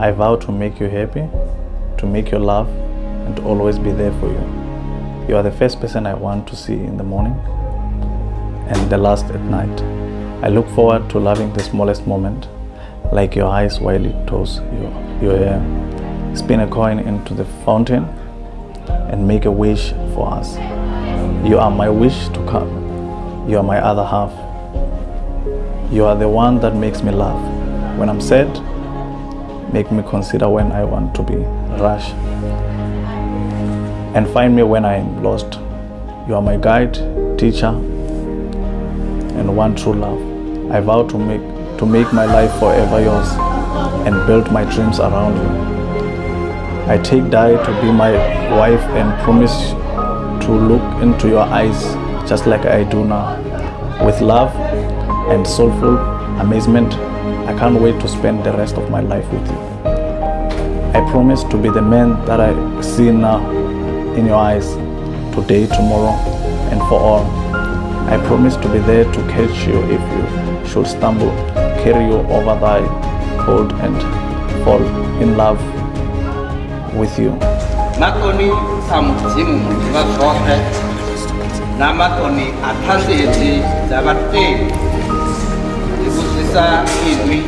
I vow to make you happy, to make you laugh, and to always be there for you. You are the first person I want to see in the morning and the last at night. I look forward to loving the smallest moment, like your eyes while you toss your hair. Spin a coin into the fountain and make a wish for us. You are my wish to come. You are my other half. You are the one that makes me laugh. When I'm sad, make me consider when I want to be rash. And find me when I am lost. You are my guide, teacher, and one true love. I vow to make my life forever yours and build my dreams around you. I take Dai to be my wife and promise to look into your eyes just like I do now. With love and soulful amazement, I can't wait to spend the rest of my life with you. I promise to be the man that I see now in your eyes, today, tomorrow, and for all. I promise to be there to catch you if you should stumble, carry you over thy cold and fall in love with you. Matoni samuzimu mwiva zote na matoni atanzezi zabate ibuzisa idwi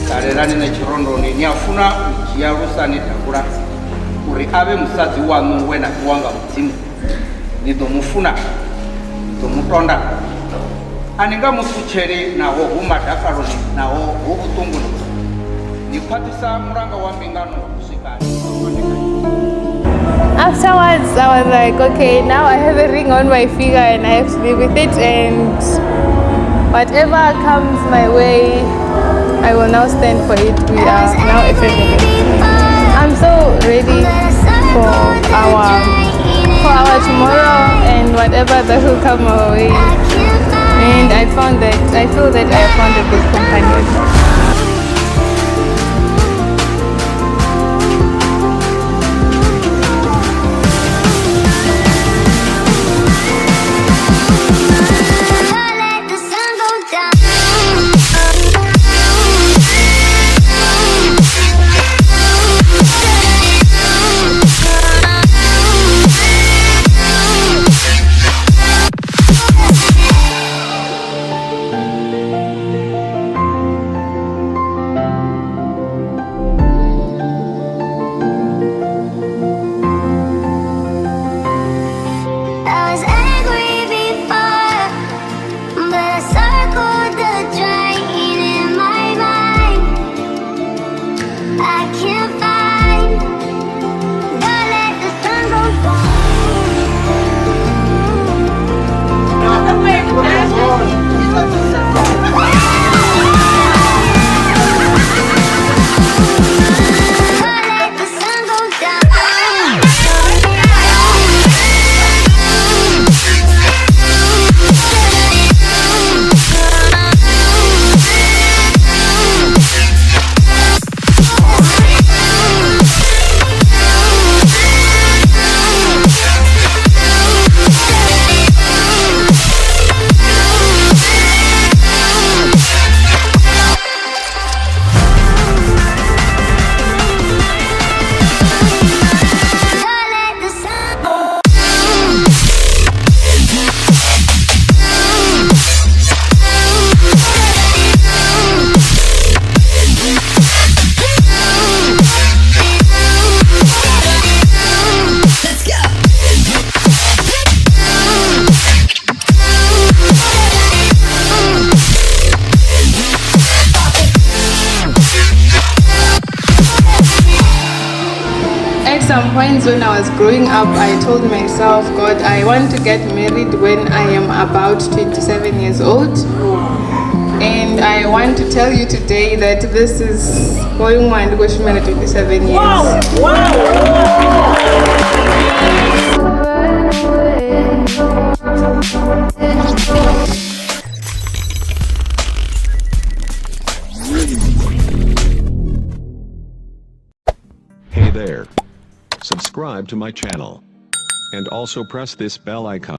Talelani na chirondoni niafuna mjia Lusani takura kuri abe musazi wanu wena kuwanga mzimu nidomufuna nidomutonda aninga musucheri na ho humadakaroni na ho hubutunguni nikwatisa muranga wa mbingano kusikani. Afterwards, I was like, okay, now I have a ring on my finger and I have to live with it, and whatever comes my way, I will now stand for it. We are now a family. I'm so ready for our tomorrow and whatever that will come our way. And I feel that I have found a good companion. Some points when I was growing up, I told myself, God, I want to get married when I am about 27 years old. And I want to tell you today that this is going on to 27 years. Wow. Wow. Hey there. Subscribe to my channel. And also press this bell icon.